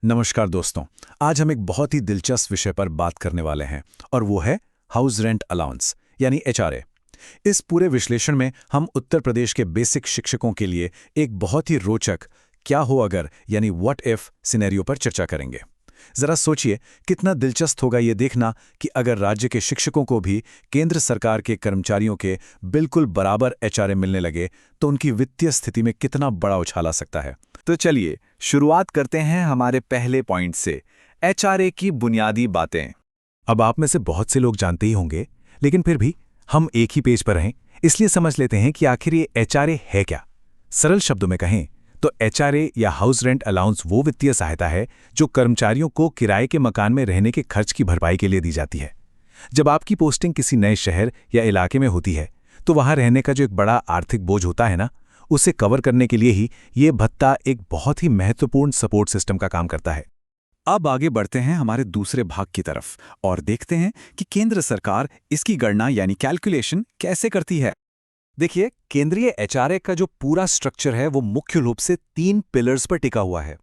नमस्कार दोस्तों। आज हम एक बहुत ही दिलचस्प विषय पर बात करने वाले हैं और वो है हाउस रेंट अलाउंस यानी एचआरए। इस पूरे विश्लेषण में हम उत्तर प्रदेश के बेसिक शिक्षकों के लिए एक बहुत ही रोचक क्या हो अगर यानी व्हाट इफ सिनेरियो पर चर्चा करेंगे। जरा सोचिए कितना दिलचस्प होगा ये देखना कि अगर राज्य के शिक्षकों को भी केंद्र सरकार के कर्मचारियों के बिल्कुल बराबर एचआरए मिलने लगे तो उनकी वित्तीय स्थिति में कितना बड़ा उछाल आ सकता है। तो चलिए शुरुआत करते हैं हमारे पहले पॉइंट से, एचआरए की बुनियादी बातें। अब आप में से बहुत से लोग जानते ही होंगे, लेकिन फिर भी हम एक ही पेज पर हैं, इसलिए समझ लेते हैं कि आखिर ये एचआरए है क्या। सरल शब्दों में कहें तो एचआरए या हाउस रेंट अलाउंस वो वित्तीय सहायता है जो कर्मचारियों को किराए के मकान में रहने के खर्च की भरपाई के लिए दी जाती है। जब आपकी पोस्टिंग किसी नए शहर या इलाके में होती है तो वहां रहने का जो एक बड़ा आर्थिक बोझ होता है ना, उसे कवर करने के लिए ही ये भत्ता एक बहुत ही महत्वपूर्ण सपोर्ट सिस्टम का काम करता है। अब आगे बढ़ते हैं हमारे दूसरे भाग की तरफ और देखते हैं कि केंद्र सरकार इसकी गणना यानी कैलकुलेशन कैसे करती है। देखिए, केंद्रीय एचआरए का जो पूरा स्ट्रक्चर है वो मुख्य रूप से 3 पिलर्स पर टिका हुआ है।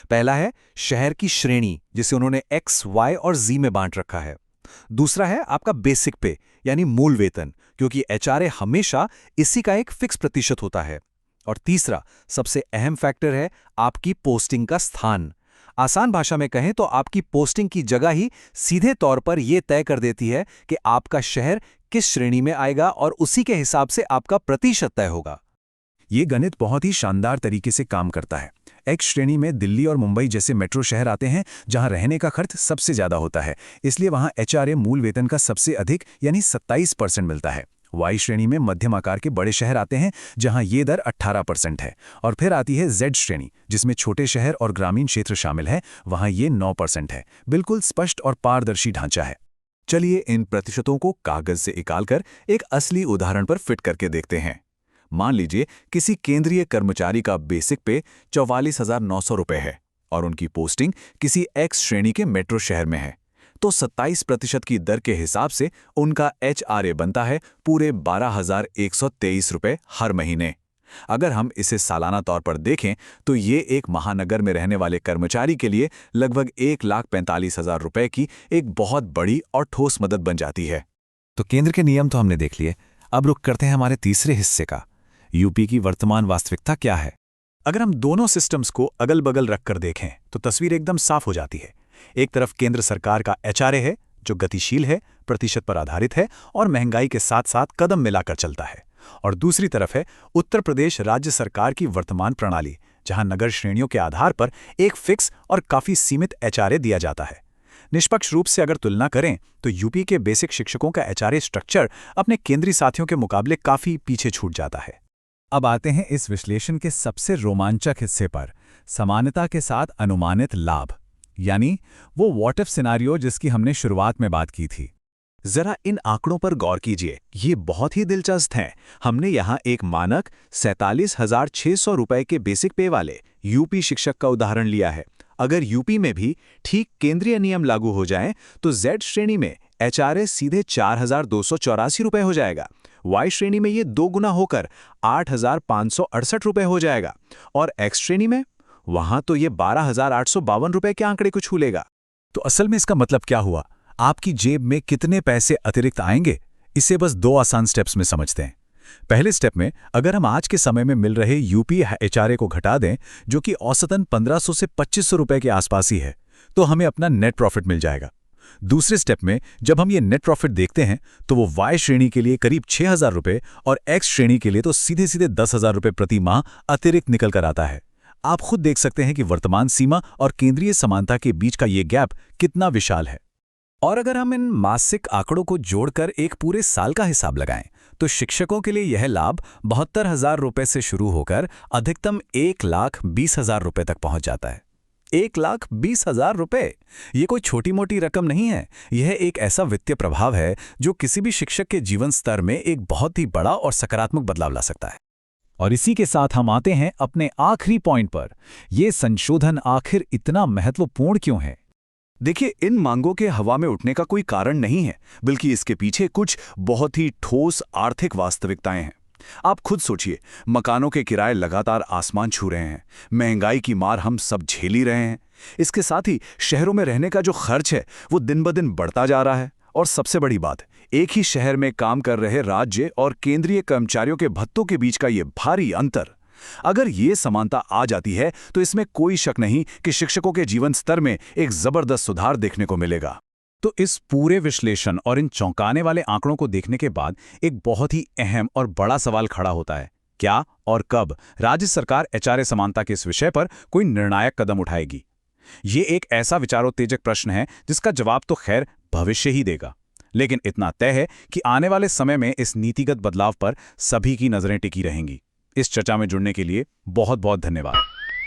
पहला है शहर की श्रेणी, जिसे उन्होंने एक्स, वाई और जी में बांट रखा है। दूसरा है आपका बेसिक पे यानी मूल वेतन, क्योंकि एचआरए हमेशा इसी का एक फिक्स प्रतिशत होता है। और तीसरा सबसे अहम फैक्टर है आपकी पोस्टिंग का स्थान। आसान भाषा में कहें तो आपकी पोस्टिंग की जगह ही सीधे तौर पर यह तय कर देती है कि आपका शहर किस श्रेणी में आएगा और उसी के हिसाब से आपका प्रतिशत तय होगा। ये गणित बहुत ही शानदार तरीके से काम करता है। एक्स श्रेणी में दिल्ली और मुंबई जैसे मेट्रो शहर आते हैं जहां रहने का खर्च सबसे ज्यादा होता है, इसलिए वहां एचआरए मूल वेतन का सबसे अधिक यानी 27% मिलता है। वाई श्रेणी में मध्यम आकार के बड़े शहर आते हैं जहां ये दर 18% है। और फिर आती है जेड श्रेणी, जिसमें छोटे शहर और ग्रामीण क्षेत्र शामिल है, वहां ये 9% है। बिल्कुल स्पष्ट और पारदर्शी ढांचा है। चलिए इन प्रतिशतों को कागज से निकालकर एक असली उदाहरण पर फिट करके देखते हैं। मान लीजिए किसी केंद्रीय कर्मचारी का बेसिक पे 44,900 रुपये है और उनकी पोस्टिंग किसी एक्स श्रेणी के मेट्रो शहर में है, तो 27% की दर के हिसाब से उनका एचआरए बनता है पूरे 12,123 रुपये हर महीने। अगर हम इसे सालाना तौर पर देखें तो ये एक महानगर में रहने वाले कर्मचारी के लिए लगभग 1,45,000 रुपये की एक बहुत बड़ी और ठोस मदद बन जाती है। तो केंद्र के नियम तो हमने देख लिए, अब रुक करते हैं हमारे तीसरे हिस्से का, यूपी की वर्तमान वास्तविकता क्या है। अगर हम दोनों सिस्टम्स को अगल बगल रखकर देखें तो तस्वीर एकदम साफ हो जाती है। एक तरफ केंद्र सरकार का एचआरए है जो गतिशील है, प्रतिशत पर आधारित है और महंगाई के साथ साथ कदम मिलाकर चलता है। और दूसरी तरफ है उत्तर प्रदेश राज्य सरकार की वर्तमान प्रणाली, जहां नगर श्रेणियों के आधार पर एक फिक्स और काफी सीमित एचआरए दिया जाता है। निष्पक्ष रूप से अगर तुलना करें तो यूपी के बेसिक शिक्षकों का एचआरए स्ट्रक्चर अपने केंद्रीय साथियों के मुकाबले काफी पीछे छूट जाता है। अब आते हैं इस विश्लेषण के सबसे रोमांचक हिस्से पर, समानता के साथ अनुमानित लाभ, यानी वो व्हाट इफ सिनेरियो जिसकी हमने शुरुआत में बात की थी। जरा इन आंकड़ों पर गौर कीजिए, ये बहुत ही दिलचस्प हैं। हमने यहाँ एक मानक 47,600 रुपये के बेसिक पे वाले यूपी शिक्षक का उदाहरण लिया है। अगर यूपी में भी ठीक केंद्रीय नियम लागू हो जाएं तो जेड श्रेणी में एचआरए सीधे 4,284 रुपये हो जाएगा। वाई श्रेणी में ये 2 गुना होकर 8,568 रुपये हो जाएगा और एक्स श्रेणी में वहां तो ये 12,852 रुपये के आंकड़े को छू लेगा। तो असल में इसका मतलब क्या हुआ? आपकी जेब में कितने पैसे अतिरिक्त आएंगे, इसे बस 2 आसान स्टेप्स में समझते हैं। पहले स्टेप में अगर हम आज के समय में मिल रहे यूपी एचआरए को घटा दें, जो कि औसतन 1,500 से 2,500 रुपए के आसपास ही है, तो हमें अपना नेट प्रॉफिट मिल जाएगा। दूसरे स्टेप में जब हम ये नेट प्रॉफिट देखते हैं तो वो वाई श्रेणी के लिए करीब 6,000 रुपये और एक्स श्रेणी के लिए तो सीधे सीधे 10,000 रुपये प्रति माह अतिरिक्त निकल कर आता है। आप खुद देख सकते हैं कि वर्तमान सीमा और केंद्रीय समानता के बीच का ये गैप कितना विशाल है। और अगर हम इन मासिक आंकड़ों को जोड़कर एक पूरे साल का हिसाब लगाएं तो शिक्षकों के लिए यह लाभ 72,000 रुपये से शुरू होकर अधिकतम 1,20,000 रुपये तक पहुंच जाता है। 1,20,000 रुपये, ये कोई छोटी मोटी रकम नहीं है। यह एक ऐसा वित्तीय प्रभाव है जो किसी भी शिक्षक के जीवन स्तर में एक बहुत ही बड़ा और सकारात्मक बदलाव ला सकता है। और इसी के साथ हम आते हैं अपने आखिरी पॉइंट पर, यह संशोधन आखिर इतना महत्वपूर्ण क्यों है। देखिए, इन मांगों के हवा में उठने का कोई कारण नहीं है, बल्कि इसके पीछे कुछ बहुत ही ठोस आर्थिक वास्तविकताएं हैं। आप खुद सोचिए, मकानों के किराए लगातार आसमान छू रहे हैं, महंगाई की मार हम सब झेल ही रहे हैं। इसके साथ ही शहरों में रहने का जो खर्च है वो दिन ब दिन बढ़ता जा रहा है। और सबसे बड़ी बात, एक ही शहर में काम कर रहे राज्य और केंद्रीय कर्मचारियों के भत्तों के बीच का ये भारी अंतर। अगर ये समानता आ जाती है तो इसमें कोई शक नहीं कि शिक्षकों के जीवन स्तर में एक जबरदस्त सुधार देखने को मिलेगा। तो इस पूरे विश्लेषण और इन चौंकाने वाले आंकड़ों को देखने के बाद एक बहुत ही अहम और बड़ा सवाल खड़ा होता है, क्या और कब राज्य सरकार एचआरए समानता के इस विषय पर कोई निर्णायक कदम उठाएगी? ये एक ऐसा विचारोत्तेजक प्रश्न है जिसका जवाब तो खैर भविष्य ही देगा। लेकिन इतना तय है कि आने वाले समय में इस नीतिगत बदलाव पर सभी की नजरें टिकी रहेंगी। इस चर्चा में जुड़ने के लिए बहुत बहुत धन्यवाद।